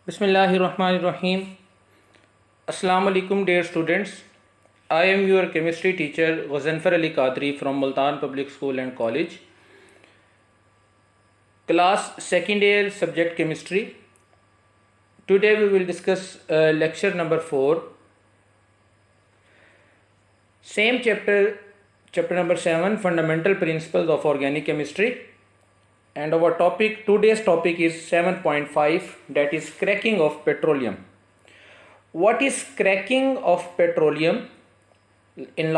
Bismillahirrahmanirrahim. Assalamu alaikum dear students. I am your chemistry teacher Ghazanfar Ali Qadri from Multan Public School and College. Class second year subject chemistry. Today we will discuss lecture number 4. Same chapter number 7, fundamental principles of organic chemistry. And our today's topic is 7.5, that is cracking of petroleum. What is cracking of petroleum? In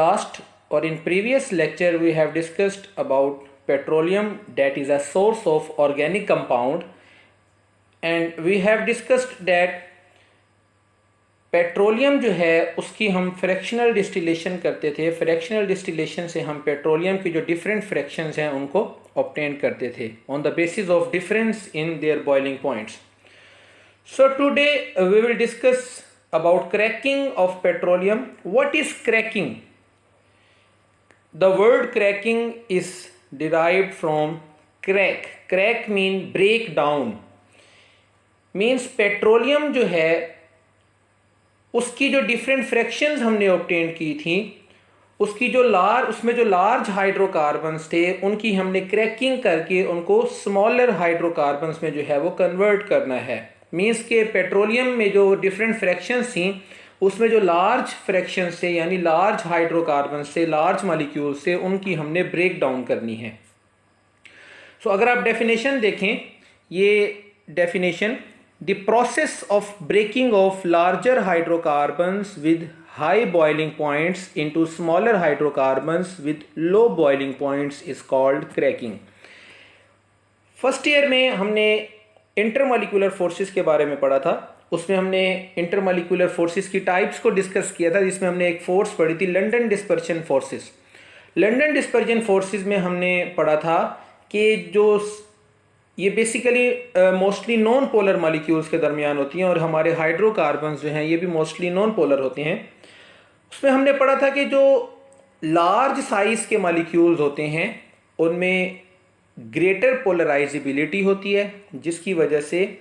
previous lecture we have discussed about petroleum, that is a source of organic compound, and we have discussed that petroleum जो है उसकी हम fractional distillation करते थे। Fractional distillation से हम petroleum की जो डिफरेंट फ्रैक्शंस हैं उनको ऑब्टेन करते थे on the basis of difference in their boiling points. So today we will discuss about cracking of petroleum. What is cracking? The word cracking is derived from crack. Crack mean break down, means petroleum जो है उसकी जो different fractions हमने obtain की थी, उसकी उसमें जो लार्ज हाइड्रोकार्बन्स थे उनकी हमने क्रैकिंग करके उनको स्मॉलर हाइड्रोकार्बन्स में जो है वो कन्वर्ट करना है। मीन्स के पेट्रोलियम में जो डिफरेंट फ्रैक्शंस थी उसमें जो लार्ज फ्रैक्शंस थे यानी लार्ज हाइड्रोकार्बन्स से, लार्ज मॉलिक्यूल से, उनकी हमने ब्रेक डाउन करनी है। सो अगर आप डेफिनेशन देखें, ये definition the process of breaking of larger hydrocarbons with high boiling points into smaller hydrocarbons with low boiling points is called cracking. First year में हमने इंटरमॉलिक्यूलर फोर्सेस के बारे में पढ़ा था। उसमें हमने इंटरमॉलिक्यूलर फोर्सेस की टाइप्स को डिस्कस किया था, जिसमें हमने एक फोर्स पढ़ी थी London dispersion forces. London dispersion forces में हमने पढ़ा था कि जो ये basically mostly non polar molecules के दरमियान होती हैं और हमारे हाइड्रोकार्बन्स जो हैं ये भी मोस्टली नॉन पोलर होते हैं। उसमें हमने पढ़ा था कि जो लार्ज साइज़ के मॉलिक्यूल्स होते हैं उनमें ग्रेटर पोलराइजेबिलिटी होती है, जिसकी वजह से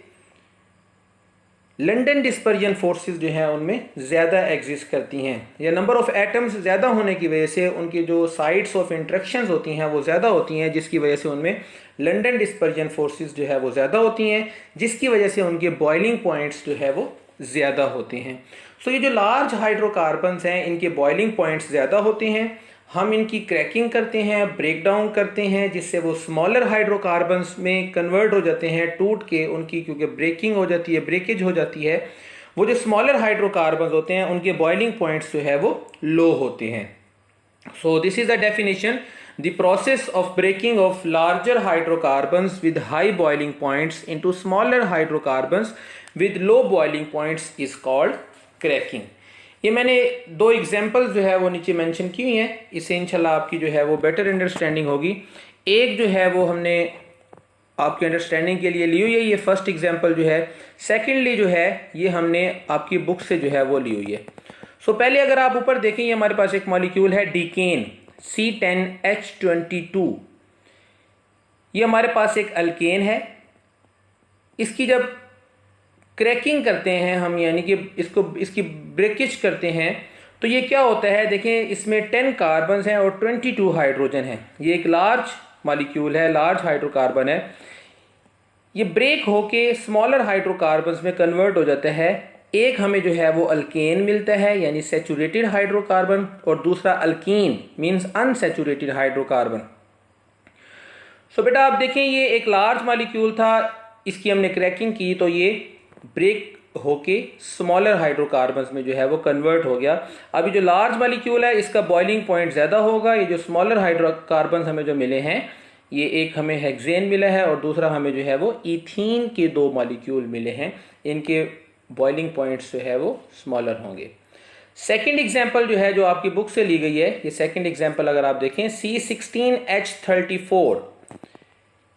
लंदन डिस्पर्जन फोर्सेस जो हैं उनमें ज़्यादा एग्जिस्ट करती हैं, या नंबर ऑफ़ एटम्स ज़्यादा होने की वजह से उनकी जो साइड्स ऑफ इंट्रैक्शंस होती हैं वो ज़्यादा होती हैं, जिसकी वजह से उनमें लंदन डिस्पर्जन फोर्सेस जो है वो ज़्यादा होती हैं, जिसकी वजह से उनके बॉइलिंग पॉइंट्स जो है वो ज़्यादा होते हैं। सो ये जो लार्ज हाइड्रोकार्बन्स हैं इनके बॉइलिंग पॉइंट्स ज़्यादा होते हैं। हम इनकी क्रैकिंग करते हैं, ब्रेक डाउन करते हैं, जिससे वो स्मॉलर हाइड्रोकार्बन्स में कन्वर्ट हो जाते हैं, टूट के उनकी क्योंकि ब्रेकिंग हो जाती है, ब्रेकेज हो जाती है। वो जो स्मॉलर हाइड्रोकार्बन्स होते हैं उनके बॉइलिंग पॉइंट्स जो है वो लो होते हैं। So this is the definition. The process of breaking of larger hydrocarbons with high boiling points into smaller hydrocarbons with low boiling points is called cracking. ये मैंने दो एग्जांपल्स जो है वो नीचे मेंशन की हुई हैं, इससे इंशाल्लाह आपकी जो है वो बेटर अंडरस्टैंडिंग होगी। एक जो है वो हमने आपकी अंडरस्टैंडिंग के लिए ली हुई है, ये फर्स्ट एग्जांपल जो है। सेकेंडली जो है ये हमने आपकी बुक से जो है वो ली हुई है। सो पहले अगर आप ऊपर देखें, ये हमारे पास एक मॉलिक्यूल है डीकेन C10H22। ये हमारे पास एक अल्केन है। इसकी जब क्रैकिंग करते हैं हम, यानी कि इसकी ब्रेकेज करते हैं, तो ये क्या होता है, देखें इसमें 10 कार्बन्स हैं और 22 हाइड्रोजन है। ये एक लार्ज मॉलिक्यूल है, लार्ज हाइड्रोकार्बन है। ये ब्रेक होके स्मॉलर हाइड्रोकार्बन्स में कन्वर्ट हो जाता है। एक हमें जो है वो अल्केन मिलता है यानी सैचुरेटेड हाइड्रोकार्बन, और दूसरा अल्कीन मींस अनसैचुरेटेड हाइड्रोकार्बन। सो बेटा आप देखें ये एक लार्ज मॉलिक्यूल था, इसकी हमने क्रैकिंग की तो ये ब्रेक होके स्मॉलर हाइड्रोकार्बन्स में जो है वो कन्वर्ट हो गया। अभी जो लार्ज मॉलिक्यूल है इसका बॉइलिंग पॉइंट ज़्यादा होगा। ये जो स्मॉलर हाइड्रोकार्बन्स हमें जो मिले हैं, ये एक हमें हेक्सेन मिला है और दूसरा हमें जो है वो ईथीन के 2 मॉलिक्यूल मिले हैं। इनके बॉइलिंग पॉइंट्स जो है वो स्मॉलर होंगे। सेकंड एग्जांपल जो है जो आपकी बुक से ली गई है, ये सेकंड एग्जांपल अगर आप देखें C16H34।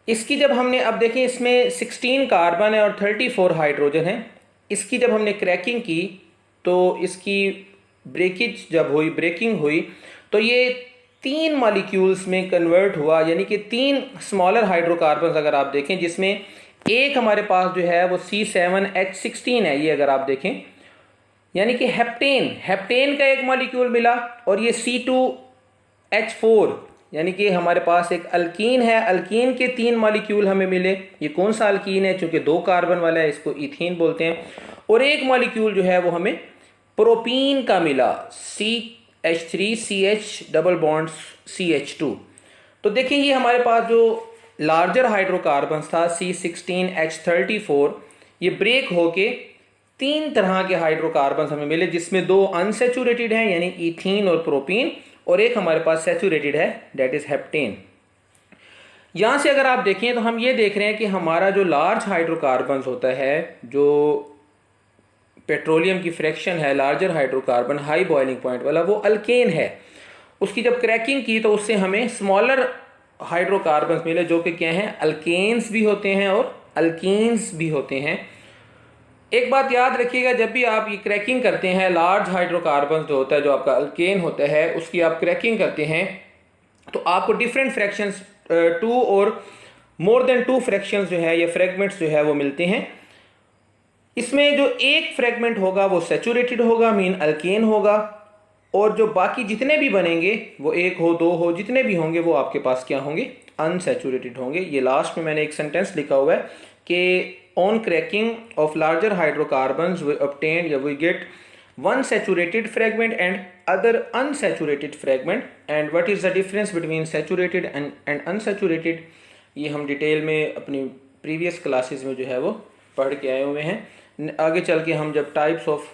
इसकी जब हमने, अब देखें इसमें 16 कार्बन है और 34 हाइड्रोजन है। इसकी जब हमने क्रैकिंग की तो इसकी ब्रेकिंग हुई तो ये 3 मॉलिक्यूल्स में कन्वर्ट हुआ, यानी कि 3 स्मॉलर हाइड्रोकार्बन्स अगर आप देखें, जिसमें एक हमारे पास जो है वो C7H16 है, ये अगर आप देखें, यानी कि हेप्टेन का एक मॉलिक्यूल मिला, और ये C2H4 यानी कि हमारे पास एक अल्कीन है, अल्कीन के 3 मॉलिक्यूल हमें मिले। ये कौन सा अल्कीन है? चूंकि 2 कार्बन वाला है, इसको इथीन बोलते हैं। और एक मॉलिक्यूल जो है वो हमें प्रोपीन का मिला, CH3CH डबल बॉन्ड CH2। तो देखिए ये हमारे पास जो लार्जर हाइड्रोकार्बन था C16H34, ये ब्रेक होके 3 तरह के हाइड्रोकार्बन हमें मिले, जिसमें 2 अनसेचुरेटेड हैं यानी इथीन और प्रोपीन, और एक हमारे पास सेचुरेटेड है, दैट इज हेप्टेन। यहां से अगर आप देखें तो हम ये देख रहे हैं कि हमारा जो लार्ज हाइड्रोकार्बन होता है, जो पेट्रोलियम की फ्रैक्शन है larger hydrocarbon high boiling point वाला, वो अल्केन है। उसकी जब क्रैकिंग की तो उससे हमें स्मॉलर हाइड्रोकार्बन मिले, जो कि क्या हैं? अल्केन्स भी होते हैं और अल्कीन्स भी होते हैं। एक बात याद रखिएगा, जब भी आप ये क्रैकिंग करते हैं, लार्ज हाइड्रोकार्बन जो होता है, जो आपका अल्केन होता है, उसकी आप क्रैकिंग करते हैं, तो आपको डिफरेंट फ्रैक्शंस 2 और मोर देन 2 फ्रैक्शंस जो है, ये फ्रेगमेंट्स जो है वो मिलते हैं। इसमें जो एक फ्रेगमेंट होगा वो सेचुरेटेड होगा, मीन अल्केन होगा, और जो बाकी जितने भी बनेंगे, वो 1 हो 2 हो, जितने भी होंगे वो आपके पास क्या होंगे? अनसेचुरेटेड होंगे। ये लास्ट में मैंने एक सेंटेंस लिखा हुआ है कि on cracking of larger hydrocarbons we obtain we get one saturated fragment and other unsaturated fragment, and what is the difference between saturated and unsaturated, ये हम डिटेल में अपनी प्रीवियस क्लासेस में जो है वो पढ़ के आए हुए हैं। आगे चल के हम जब टाइप्स ऑफ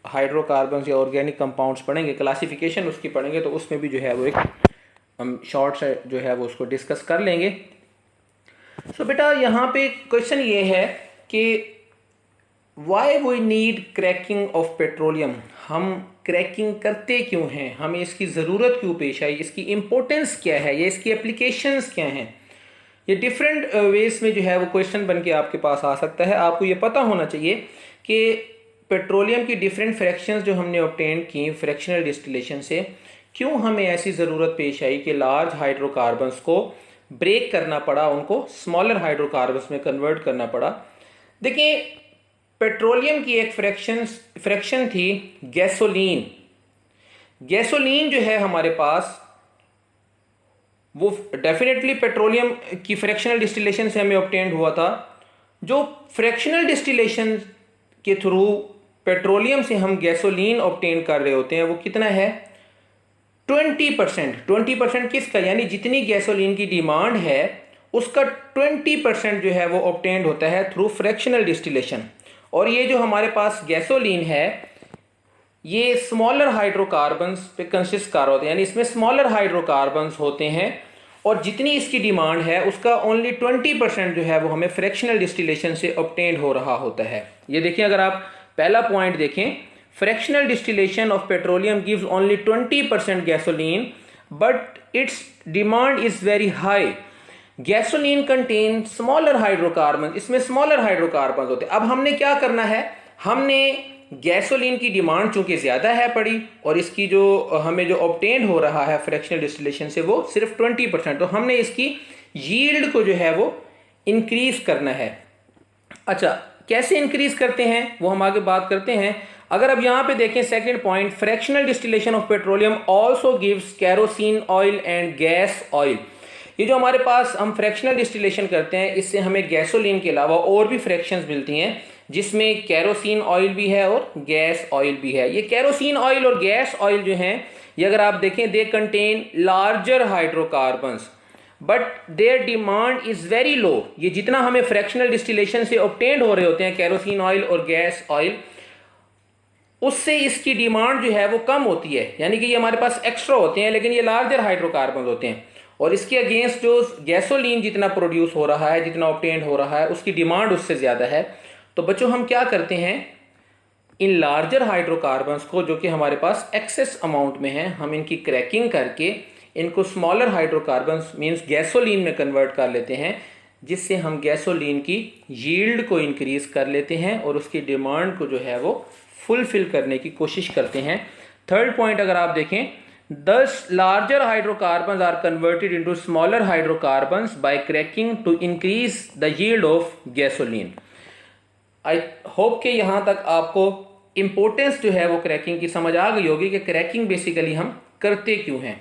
हाइड्रोकार्बन्स या ऑर्गेनिक कंपाउंड्स पढ़ेंगे, क्लासिफिकेशन उसकी पढ़ेंगे, तो उसमें भी जो है वो एक हम शॉर्ट से जो है वो उसको डिस्कस कर लेंगे। सो बेटा यहाँ पे क्वेश्चन ये है कि why we need cracking of petroleum, हम क्रैकिंग करते क्यों हैं, हमें इसकी ज़रूरत क्यों पेश आई, इसकी इम्पोर्टेंस क्या है, या इसकी एप्लीकेशंस क्या हैं। ये डिफरेंट वेज में जो है वो क्वेश्चन बन के आपके पास आ सकता है। आपको ये पता होना चाहिए कि पेट्रोलियम की डिफरेंट फ्रैक्शंस जो हमने ऑब्टेन की फ्रैक्शनल डिस्टिलेशन से, क्यों हमें ऐसी ज़रूरत पेश आई कि लार्ज हाइड्रोकार्बन्स को ब्रेक करना पड़ा, उनको स्मॉलर हाइड्रोकार्बन्स में कन्वर्ट करना पड़ा। देखिए पेट्रोलियम की एक फ्रैक्शन थी गैसोलीन। गैसोलीन जो है हमारे पास, वो डेफिनेटली पेट्रोलियम की फ्रैक्शनल डिस्टिलेशन से हमें ऑब्टेन्ड हुआ था। जो फ्रैक्शनल डिस्टिलेशन के थ्रू पेट्रोलियम से हम गैसोलीन ऑब्टेन कर रहे होते हैं, वो कितना है? 20%। 20% किसका? यानी जितनी गैसोलीन की डिमांड है उसका 20% जो है वो ऑब्टेन्ड होता है थ्रू फ्रैक्शनल डिस्टिलेशन। और ये जो हमारे पास गैसोलीन है, ये स्मॉलर हाइड्रोकार्बन्स पे कंसिस्ट कर रहा होता है, यानी इसमें स्मॉलर हाइड्रोकार्बन्स होते हैं, और जितनी इसकी डिमांड है उसका ओनली 20% जो है वो हमें फ्रैक्शनल डिस्टिलेशन से ऑब्टेन्ड हो रहा होता है। ये देखिए, अगर आप पहला पॉइंट देखें, fractional distillation of petroleum gives only 20% gasoline, but its demand is very high. Gasoline contains smaller hydrocarbons, इसमें smaller hydrocarbons होते हैं। अब हमने क्या करना है, हमने गैसोलीन की डिमांड चूंकि ज़्यादा है पड़ी, और इसकी जो हमें जो ऑब्टेन हो रहा है फ्रैक्शनल डिस्टिलेशन से वो सिर्फ 20%, तो हमने इसकी यील्ड को जो है वो इंक्रीज करना है। अच्छा, कैसे इंक्रीज करते हैं वो हम आगे बात करते हैं। अगर अब यहां पे देखें second point, fractional distillation of petroleum also gives kerosene oil and gas oil. ये जो हमारे पास हम फ्रैक्शनल डिस्टिलेशन करते हैं, इससे हमें गैसोलीन के अलावा और भी फ्रैक्शंस मिलती हैं, जिसमें केरोसिन ऑयल भी है और गैस ऑयल भी है। ये केरोसिन ऑयल और गैस ऑयल जो हैं, ये अगर आप देखें, they contain larger hydrocarbons but their demand is very low. ये जितना हमें फ्रैक्शनल डिस्टिलेशन से ऑब्टेन्ड हो रहे होते हैं केरोसिन ऑयल और गैस ऑयल, उससे इसकी डिमांड जो है वो कम होती है, यानी कि ये हमारे पास एक्स्ट्रा होते हैं, लेकिन ये लार्जर हाइड्रोकार्बन होते हैं। और इसके अगेंस्ट जो गैसोलीन जितना प्रोड्यूस हो रहा है, जितना ऑब्टेन्ड हो रहा है, उसकी डिमांड उससे ज़्यादा है। तो बच्चों हम क्या करते हैं, इन लार्जर हाइड्रोकार्बन्स को जो कि हमारे पास एक्सेस अमाउंट में है, हम इनकी क्रैकिंग करके इनको स्मॉलर हाइड्रोकार्बन्स मीन्स गैसोलीन में कन्वर्ट कर लेते हैं, जिससे हम गैसोलीन की यील्ड को इंक्रीज कर लेते हैं और उसकी डिमांड को जो है वो फुलफिल करने की कोशिश करते हैं। थर्ड पॉइंट अगर आप देखें, Thus, larger hydrocarbons are converted into smaller hydrocarbons by cracking to increase the yield of gasoline. I hope कि यहाँ तक आपको इम्पोर्टेंस जो है वो क्रैकिंग की समझ आ गई होगी कि क्रैकिंग बेसिकली हम करते क्यों हैं।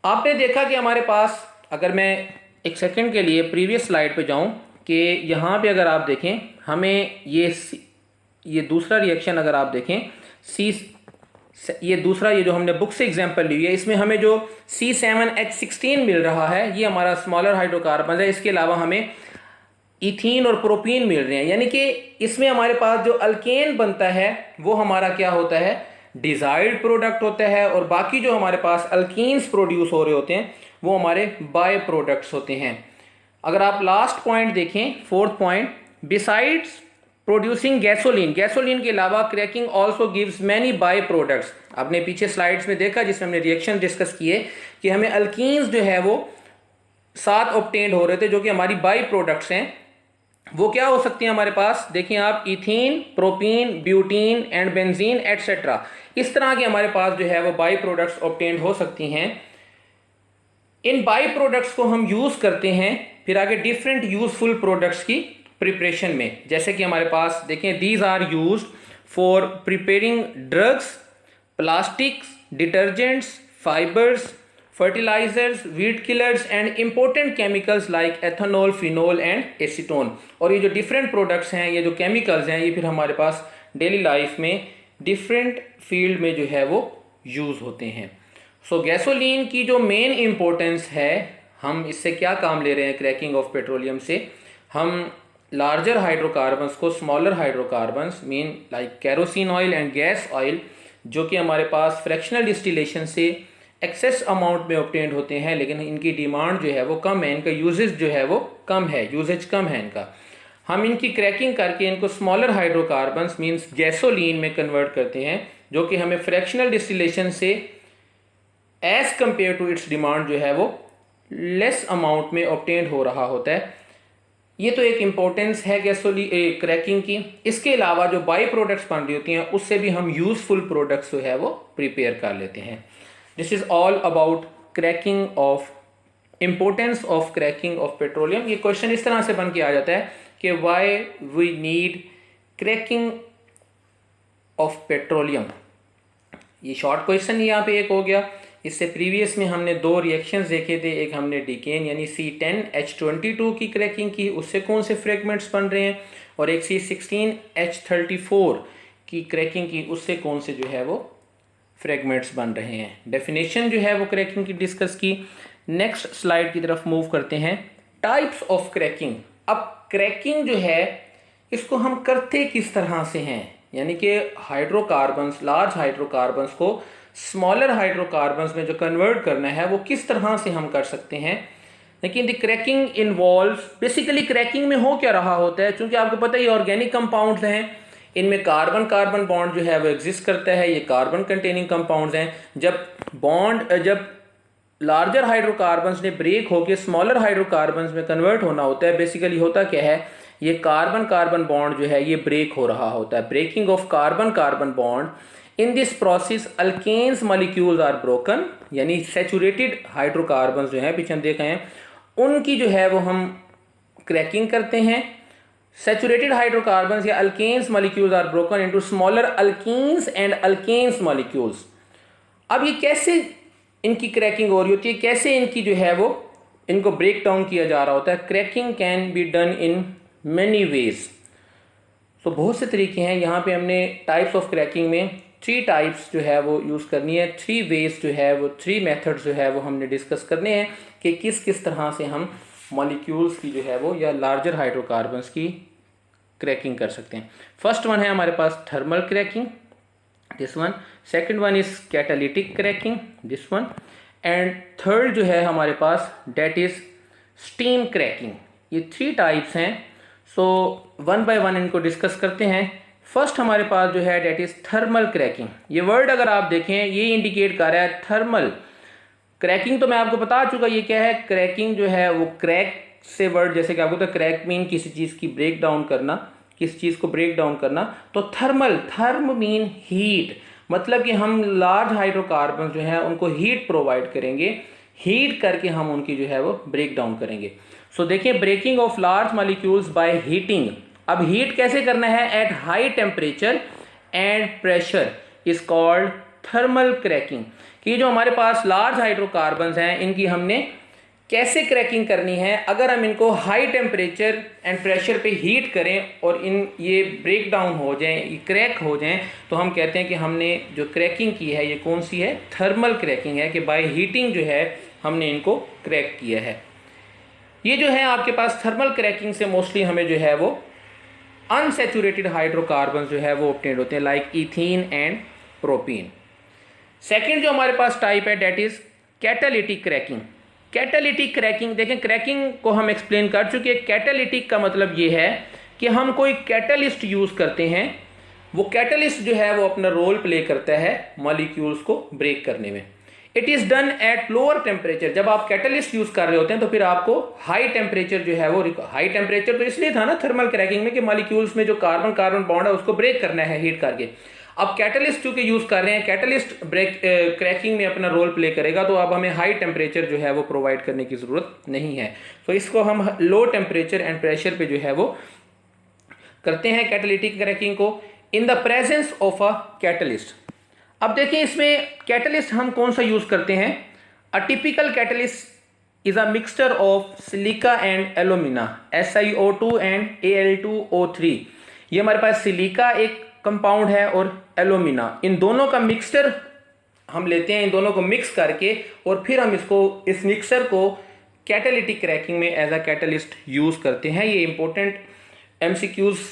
आपने देखा कि हमारे पास, अगर मैं एक सेकंड के लिए प्रीवियस स्लाइड पे जाऊं, कि यहाँ पे अगर आप देखें हमें ये दूसरा रिएक्शन अगर आप देखें ये दूसरा, ये जो हमने बुक से एग्जांपल ली है, इसमें हमें जो C7H16 मिल रहा है ये हमारा स्मॉलर हाइड्रोकार्बन है। इसके अलावा हमें इथीन और प्रोपीन मिल रहे हैं, यानी कि इसमें हमारे पास जो अल्केन बनता है वो हमारा क्या होता है, डिजायर्ड प्रोडक्ट होता है, और बाकी जो हमारे पास अल्कीन्स प्रोड्यूस हो रहे होते हैं वो हमारे बाय प्रोडक्ट्स होते हैं। अगर आप लास्ट पॉइंट देखें, fourth point, besides producing gasoline, gasoline के अलावा cracking also gives many by products. आपने पीछे स्लाइड्स में देखा जिसमें हमने रिएक्शन डिस्कस किए कि हमें अल्कीन्स जो है वो 7 ऑब्टेन्ड हो रहे थे जो कि हमारी बाय प्रोडक्ट्स हैं। वो क्या हो सकती है हमारे पास, देखिए आप, ethene, propene, butene and benzene etcetera, इस तरह के हमारे पास जो है वो बाय प्रोडक्ट्स ऑब्टेन्ड हो सकती हैं। इन बाय प्रोडक्ट्स को हम यूज करते हैं फिर आगे डिफरेंट यूजफुल प्रोडक्ट्स की प्रिपरेशन में। जैसे कि हमारे पास देखें, these are used for preparing drugs, plastics, detergents, fibres, fertilisers, weed killers and important chemicals like ethanol, phenol and acetone. और ये जो डिफरेंट प्रोडक्ट्स हैं, ये जो केमिकल्स हैं, ये फिर हमारे पास डेली लाइफ में डिफरेंट फील्ड में जो है वो यूज होते हैं। सो गैसोलीन की जो मेन इंपॉर्टेंस है, हम इससे क्या काम ले रहे हैं क्रैकिंग ऑफ पेट्रोलियम से, हम लार्जर हाइड्रोकार्बन्स को smaller hydrocarbons mean like kerosene oil and gas oil, जो कि हमारे पास फ्रैक्शनल डिस्टिलेशन से एक्सेस अमाउंट में ऑब्टेन्ड होते हैं, लेकिन इनकी डिमांड जो है वो कम है, इनका यूजेज जो है वो कम है, यूजेज कम है इनका। हम इनकी क्रैकिंग करके इनको स्मॉलर हाइड्रोकार्बन्स मीन्स गैसोलीन में कन्वर्ट करते हैं, जो कि हमें फ्रैक्शनल डिस्टिलेशन से as compare to its demand जो है वो लेस अमाउंट में ऑब्टेन्ड हो रहा होता है। ये तो एक इम्पोर्टेंस है क्रैकिंग की। इसके अलावा जो बाई प्रोडक्ट्स बन रही होती हैं उससे भी हम यूजफुल प्रोडक्ट्स जो है वो प्रिपेयर कर लेते हैं। This is all about cracking of, importance of cracking of petroleum. ये क्वेश्चन इस तरह से बन के आ जाता है कि why we need cracking of petroleum. ये शॉर्ट क्वेश्चन यहाँ पे एक हो गया। इससे प्रीवियस में हमने 2 रिएक्शंस देखे थे, एक हमने डिकेन यानी C10H22 की क्रैकिंग की, उससे कौन से फ्रेगमेंट्स बन रहे हैं, और एक C16H34 की क्रैकिंग की, उससे कौन से जो है वो फ्रेगमेंट्स बन रहे हैं। डेफिनेशन जो है वो क्रैकिंग की डिस्कस की। नेक्स्ट स्लाइड की तरफ मूव करते हैं, टाइप्स ऑफ क्रैकिंग। अब क्रैकिंग जो है इसको हम करते किस तरह से हैं, यानी कि हाइड्रोकार्बन्स, लार्ज हाइड्रोकार्बन्स को स्मॉलर हाइड्रोकार्बन्स में जो कन्वर्ट करना है वो किस तरह से हम कर सकते हैं। लेकिन the cracking involves, basically cracking में हो क्या रहा होता है, क्योंकि आपको पता है ये ऑर्गेनिक कंपाउंड्स हैं, इनमें कार्बन कार्बन बॉन्ड जो है वो एग्जिस्ट करता है, ये कार्बन कंटेनिंग कंपाउंड्स हैं। जब लार्जर हाइड्रोकार्बन्स ने ब्रेक होकर स्मॉलर हाइड्रोकार्बन्स में कन्वर्ट होना होता है, बेसिकली होता क्या है, ये कार्बन कार्बन बॉन्ड जो है ये ब्रेक हो रहा होता है, breaking of carbon carbon bond. In this process alkanes molecules are broken, यानी सैचुरेटेड हाइड्रोकार्बन्स जो हैं पीछे हम देख रहे हैं उनकी जो है वो हम क्रैकिंग करते हैं। सैचुरेटेड हाइड्रोकार्बन्स या alkanes molecules are broken into smaller alkenes and alkanes molecules. अब ये कैसे इनकी क्रैकिंग हो रही होती है, कैसे इनकी जो है वो इनको ब्रेक डाउन किया जा रहा होता है। Cracking can be done in many ways. तो बहुत से तरीके हैं। यहाँ पे हमने टाइप्स ऑफ क्रैकिंग में 3 टाइप्स जो है वो यूज़ करनी है, 3 वेज जो है वो 3 मेथड्स जो है वो हमने डिस्कस करने हैं कि किस किस तरह से हम मॉलिक्यूल्स की जो है वो या लार्जर हाइड्रोकार्बन्स की क्रैकिंग कर सकते हैं। फर्स्ट वन है हमारे पास thermal cracking, this one. Second one is catalytic cracking, this one. And third जो है हमारे पास डेट इज स्टीम क्रैकिंग। ये 3 टाइप्स हैं। सो वन बाय वन इनको डिस्कस करते हैं। फर्स्ट हमारे पास जो है डेट इज थर्मल क्रैकिंग। ये वर्ड अगर आप देखें ये इंडिकेट कर रहा है थर्मल क्रैकिंग। तो मैं आपको बता चुका ये क्या है। क्रैकिंग जो है वो क्रैक से वर्ड, जैसे कि आपको तो क्रैक मीन किसी चीज़ की ब्रेक डाउन करना, किसी चीज़ को ब्रेक डाउन करना। तो थर्मल, थर्म मीन हीट, मतलब कि हम लार्ज हाइड्रोकार्बन जो है उनको हीट प्रोवाइड करेंगे, हीट करके हम उनकी जो है वो ब्रेक डाउन करेंगे। सो देखिए, breaking of large molecules by heating. अब हीट कैसे करना है? At high temperature and pressure is called thermal cracking. कि जो हमारे पास लार्ज हाइड्रोकार्बन्स हैं इनकी हमने कैसे क्रैकिंग करनी है? अगर हम इनको हाई टेम्परेचर एंड प्रेशर पे हीट करें और ये ब्रेक डाउन हो जाएं, ये क्रैक हो जाएं, तो हम कहते हैं कि हमने जो क्रैकिंग की है ये कौन सी है? थर्मल क्रैकिंग है, कि बाय हीटिंग जो है हमने इनको क्रैक किया है। ये जो है आपके पास थर्मल क्रैकिंग से मोस्टली हमें जो है वो अनसैचुरेटेड हाइड्रोकार्बन जो है वो ऑब्टेन होते हैं, like ethene and propene. Second जो हमारे पास टाइप है that is catalytic cracking. Catalytic cracking, देखें कैटालिटिक को हम एक्सप्लेन कर चुके हैं। कैटालिटिक का मतलब ये है कि हम कोई कैटलिस्ट यूज करते हैं, वो कैटलिस्ट जो है वो अपना रोल प्ले करता है मॉलिक्यूल्स को ब्रेक करने में। It is done at lower temperature. जब आप कैटलिस्ट यूज कर रहे होते हैं तो फिर आपको हाई टेम्परेचर जो है वो, हाई टेम्परेचर तो इसलिए था ना थर्मल क्रैकिंग में कि मॉलिक्यूल्स में जो कार्बन कार्बन बॉन्ड है उसको ब्रेक करना है हीट करके। अब कैटलिस्ट चूंकि यूज कर रहे हैं, कैटलिस्ट ब्रेक क्रैकिंग में अपना रोल प्ले करेगा, तो अब हमें हाई टेम्परेचर जो है वो प्रोवाइड करने की जरूरत नहीं है। तो इसको हम लो टेम्परेचर एंड प्रेशर पे जो है वो करते हैं कैटालिटिक क्रैकिंग को, in the presence of a catalyst. अब देखिए इसमें कैटलिस्ट हम कौन सा यूज करते हैं? A typical catalyst is a mixture of silica and alumina, SiO2 and Al2O3। ये हमारे पास सिलिका एक कंपाउंड है और एल्यूमिना, इन दोनों का मिक्सचर हम लेते हैं, इन दोनों को मिक्स करके और फिर हम इस मिक्सचर को कैटालिटिक क्रैकिंग में एज अ कैटलिस्ट यूज करते हैं। ये इंपॉर्टेंट MCQs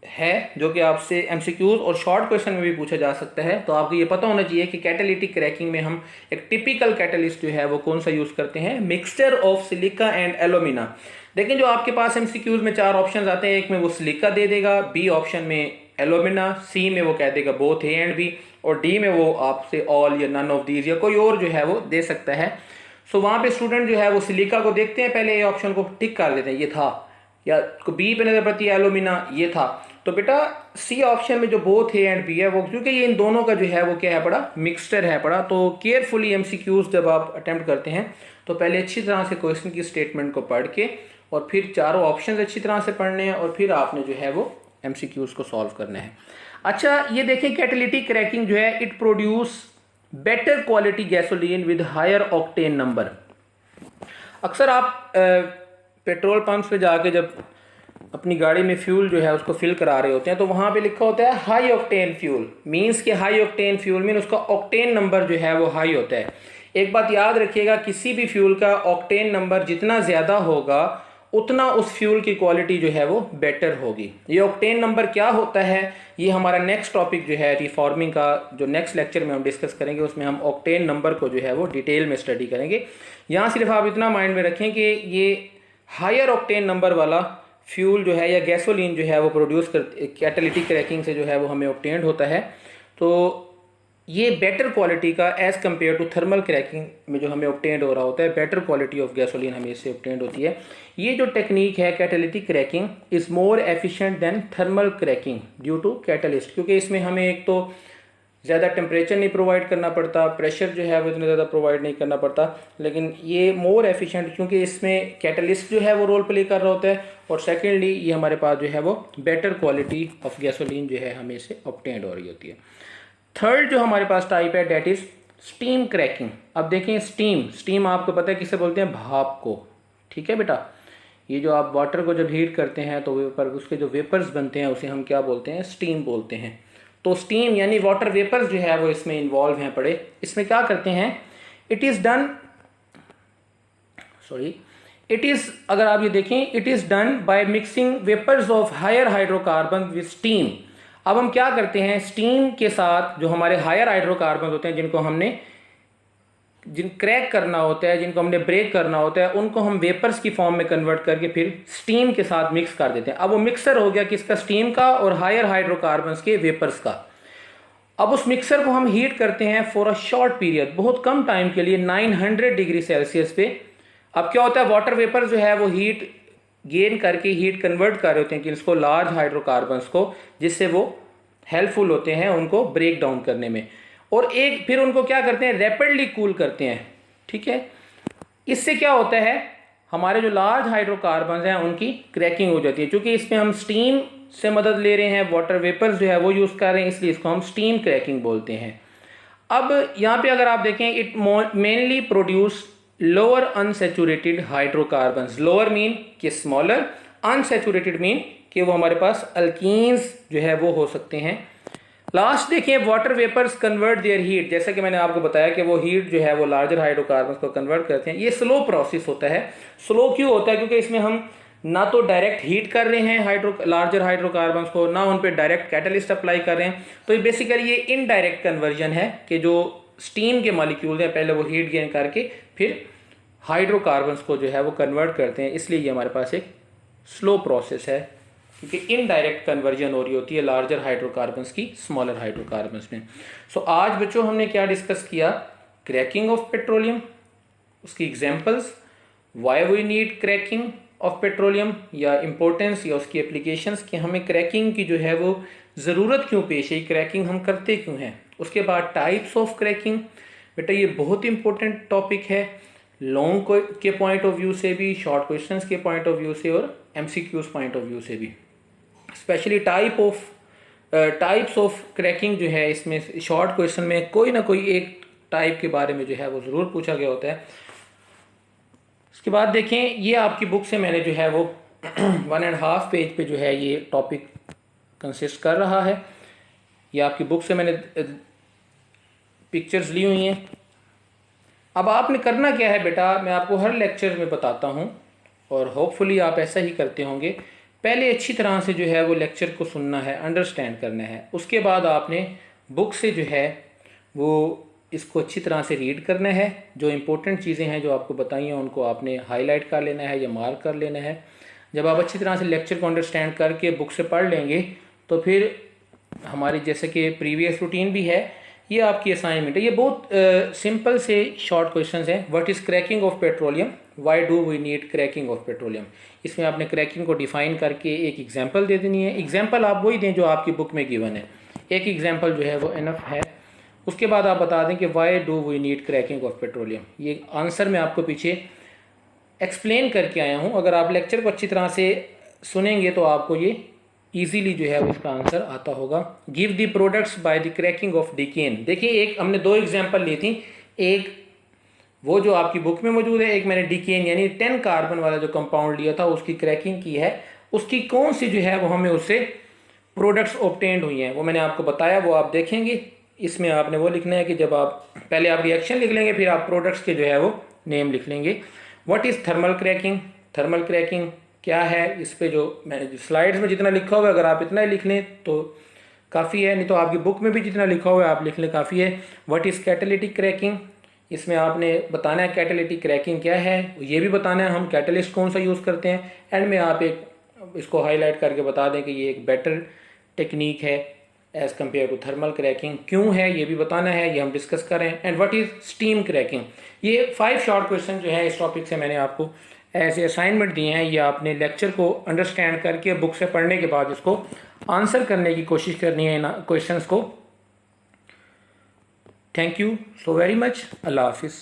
है जो कि आपसे MCQs और शॉर्ट क्वेश्चन में भी पूछा जा सकता है। तो आपको ये पता होना चाहिए कि कैटालिटिक क्रैकिंग में हम एक टिपिकल कैटलिस्ट जो है वो कौन सा यूज करते हैं? Mixture of silica and alumina. देखिए जो आपके पास MCQs में 4 ऑप्शन आते हैं, एक में वो सिलिका दे देगा, B ऑप्शन में एल्यूमिना, C में वो कह देगा बोथ A एंड B, और D में वो आपसे ऑल या नन ऑफ दीज या कोई और जो है वो दे सकता है। सो वहां पे स्टूडेंट जो है वो सिलिका को देखते हैं, पहले A ऑप्शन को टिक कर देते हैं, ये था, या B पे नजर पड़ती है एल्यूमिना, ये था। तो बेटा C ऑप्शन में जो बोथ A एंड B है वो, क्योंकि ये इन दोनों का जो है वो क्या है पड़ा? मिक्सचर है पड़ा। तो केयरफुली MCQs जब आप अटेम्प्ट करते हैं तो पहले अच्छी तरह से क्वेश्चन की स्टेटमेंट को पढ़ के और फिर चारों ऑप्शंस अच्छी तरह से पढ़ने हैं और फिर आपने जो है वो MCQs को सॉल्व करना है। अच्छा ये देखें कैटालिटिक क्रैकिंग जो है, it produce better quality gasoline with higher octane number. अक्सर आप पेट्रोल पंप्स पे जाके जब अपनी गाड़ी में फ्यूल जो है उसको फिल करा रहे होते हैं तो वहां पे लिखा होता है हाई ऑक्टेन फ्यूल, मींस कि हाई ऑक्टेन फ्यूल मीन उसका ऑक्टेन नंबर जो है वो हाई होता है। एक बात याद रखिएगा, किसी भी फ्यूल का ऑक्टेन नंबर जितना ज्यादा होगा उतना उस फ्यूल की क्वालिटी जो है वो बेटर होगी। ये ऑक्टेन नंबर क्या होता है, ये हमारा नेक्स्ट टॉपिक जो है रिफॉर्मिंग का, जो नेक्स्ट लेक्चर में हम डिस्कस करेंगे, उसमें हम ऑक्टेन नंबर को जो है वो डिटेल में स्टडी करेंगे। यहाँ सिर्फ आप इतना माइंड में रखें कि ये हायर ऑक्टेन नंबर वाला फ्यूल जो है या गैसोलीन जो है वो प्रोड्यूस कर कैटालिटिक क्रैकिंग से जो है वो हमें ऑब्टेन्ड होता है। तो ये बेटर क्वालिटी का as compare to thermal cracking में जो हमें ऑब्टेन्ड हो रहा होता है, बेटर क्वालिटी ऑफ गैसोलीन हमें इससे ऑब्टेन्ड होती है। ये जो टेक्निक है catalytic cracking is more efficient than thermal cracking due to catalyst, क्योंकि इसमें हमें एक तो ज़्यादा टेम्परेचर नहीं प्रोवाइड करना पड़ता, प्रेशर जो है वो इतना ज़्यादा प्रोवाइड नहीं करना पड़ता, लेकिन ये मोर एफिशिएंट क्योंकि इसमें कैटलिस्ट जो है वो रोल प्ले कर रहा होता है, और सेकेंडली ये हमारे पास जो है वो बेटर क्वालिटी ऑफ गैसोलीन जो है हमें इससे ऑब्टेन्ड हो रही होती है। थर्ड जो हमारे पास टाइप है डेट इज स्टीम क्रैकिंग। अब देखें स्टीम आपको पता है किसे बोलते हैं? भाप को। ठीक है बेटा, ये जो आप वाटर को जब हीट करते हैं तो वेपर, उसके जो वेपर्स बनते हैं उसे हम क्या बोलते हैं? स्टीम बोलते हैं। तो स्टीम यानी वाटर वेपर्स जो है वो इसमें इन्वॉल्व हैं पड़े। इसमें क्या करते हैं? इट इज अगर आप ये देखें, it is done by mixing vapours of higher hydrocarbon with steam. अब हम क्या करते हैं? स्टीम के साथ जो हमारे हायर हाइड्रोकार्बन होते हैं जिन क्रैक करना होता है, जिनको हमने ब्रेक करना होता है, उनको हम वेपर्स की फॉर्म में कन्वर्ट करके फिर स्टीम के साथ मिक्स कर देते हैं। अब वो मिक्सर हो गया किसका? स्टीम का और हायर हाइड्रोकार्बन्स के वेपर्स का। अब उस मिक्सर को हम हीट करते हैं फॉर अ शॉर्ट पीरियड, बहुत कम टाइम के लिए 900 डिग्री सेल्सियस पे। अब क्या होता है? वाटर वेपर जो है वो हीट गेन करके हीट कन्वर्ट कर रहे होते हैं कि इसको लार्ज हाइड्रोकार्बन्स को, जिससे वो हेल्पफुल होते हैं उनको ब्रेक डाउन करने में, और एक फिर उनको क्या करते हैं, रैपिडली कूल करते हैं। ठीक है, इससे क्या होता है, हमारे जो लार्ज हाइड्रोकार्बन हैं उनकी क्रैकिंग हो जाती है। क्योंकि इसमें हम स्टीम से मदद ले रहे हैं, वाटर वेपर्स जो है वो यूज़ कर रहे हैं, इसलिए इसको हम स्टीम क्रैकिंग बोलते हैं। अब यहाँ पे अगर आप देखें, it mainly produce lower unsaturated hydrocarbons. Lower mean कि स्मॉलर, अनसेचुरेटेड मीन कि वो हमारे पास अल्कीन्स जो है वो हो सकते हैं। लास्ट देखिए, water vapours convert their heat, जैसा कि मैंने आपको बताया कि वो हीट जो है वो लार्जर हाइड्रोकार्बन्स को कन्वर्ट करते हैं। ये स्लो प्रोसेस होता है। स्लो क्यों होता है? क्योंकि इसमें हम ना तो डायरेक्ट हीट कर रहे हैं लार्जर हाइड्रोकार्बन्स को, ना उन पे डायरेक्ट कैटलिस्ट अप्लाई कर रहे हैं। तो ये बेसिकली ये इनडायरेक्ट कन्वर्जन है कि जो स्टीम के मॉलिक्यूल हैं पहले वो हीट गेन करके फिर हाइड्रोकार्बन्स को जो है वो कन्वर्ट करते हैं। इसलिए ये हमारे पास एक स्लो प्रोसेस है, क्योंकि इनडायरेक्ट कन्वर्जन हो रही होती है लार्जर हाइड्रोकार्बन्स की स्मॉलर हाइड्रोकार्बन्स में। सो आज बच्चों हमने क्या डिस्कस किया? क्रैकिंग ऑफ पेट्रोलियम, उसकी examples, why we need cracking of petroleum, या इंपॉर्टेंस या उसकी एप्लीकेशंस, कि हमें क्रैकिंग की जो है वो ज़रूरत क्यों पेश है, क्रैकिंग हम करते क्यों हैं। उसके बाद टाइप्स ऑफ क्रैकिंग, बेटा ये बहुत इंपॉर्टेंट टॉपिक है, लॉन्ग के पॉइंट ऑफ व्यू से भी, शॉर्ट क्वेश्चंस के पॉइंट ऑफ व्यू से, और एमसीक्यूज पॉइंट ऑफ व्यू से भी। स्पेशली टाइप्स ऑफ क्रैकिंग जो है, इसमें शॉर्ट क्वेश्चन में कोई ना कोई एक टाइप के बारे में जो है वो ज़रूर पूछा गया होता है। उसके बाद देखें, ये आपकी बुक से मैंने जो है वो 1.5 पेज पे जो है ये टॉपिक कंसिस्ट कर रहा है। ये आपकी बुक से मैंने पिक्चर्स ली हुई हैं। अब आपने करना क्या है बेटा, मैं आपको हर लेक्चर में बताता हूँ और होपफुली आप ऐसा ही करते होंगे। पहले अच्छी तरह से जो है वो लेक्चर को सुनना है, अंडरस्टैंड करना है। उसके बाद आपने बुक से जो है वो इसको अच्छी तरह से रीड करना है। जो इंपॉर्टेंट चीज़ें हैं जो आपको बताई हैं उनको आपने हाईलाइट कर लेना है या मार्क कर लेना है। जब आप अच्छी तरह से लेक्चर को अंडरस्टैंड करके बुक से पढ़ लेंगे तो फिर हमारी जैसे कि प्रीवियस रूटीन भी है, ये आपकी असाइनमेंट है। ये बहुत सिंपल से शॉर्ट क्वेश्चंस हैं। What is cracking of petroleum, why do we need cracking of petroleum. इसमें आपने क्रैकिंग को डिफाइन करके एक एग्जांपल दे देनी है। एग्जांपल आप वही दें जो आपकी बुक में गिवन है, एक एग्जांपल जो है वो इनफ है। उसके बाद आप बता दें कि why do we need cracking of petroleum. ये आंसर मैं आपको पीछे एक्सप्लेन करके आया हूँ। अगर आप लेक्चर को अच्छी तरह से सुनेंगे तो आपको ये इजीली जो है इसका आंसर आता होगा। Give the products by the cracking of decane. देखिए, एक हमने 2 एग्जांपल ली थी, एक वो जो आपकी बुक में मौजूद है, एक मैंने डिकेन यानी 10 कार्बन वाला जो कंपाउंड लिया था उसकी क्रैकिंग की है। उसकी कौन सी जो है वो हमें उससे प्रोडक्ट्स ऑब्टेन्ड हुई हैं वो मैंने आपको बताया, वो आप देखेंगे। इसमें आपने वो लिखना है कि जब आप पहले आप रिएक्शन लिख लेंगे, फिर आप प्रोडक्ट्स के जो है वो नेम लिख लेंगे। What is thermal cracking, thermal cracking क्या है, इस पे जो मैंने स्लाइड्स में जितना लिखा हुआ है अगर आप इतना ही लिख लें तो काफ़ी है, नहीं तो आपकी बुक में भी जितना लिखा हुआ है आप लिख लें, काफ़ी है। व्हाट इज़ कैटालिटिक क्रैकिंग, इसमें आपने बताना है कैटालिटिक क्रैकिंग क्या है, ये भी बताना है हम कैटलिस्ट कौन सा यूज़ करते हैं। एंड में आप एक इसको हाईलाइट करके बता दें कि ये एक बेटर टेक्निक है as compare to thermal cracking, क्यों है ये भी बताना है, ये हम डिस्कस करें। And what is steam cracking. ये 5 शॉर्ट क्वेश्चन जो है इस टॉपिक से मैंने आपको ऐसे असाइनमेंट दिए हैं। ये आपने लेक्चर को अंडरस्टैंड करके बुक से पढ़ने के बाद इसको आंसर करने की कोशिश करनी है इन क्वेश्चंस को। Thank you so very much. अल्लाह हाफिज़।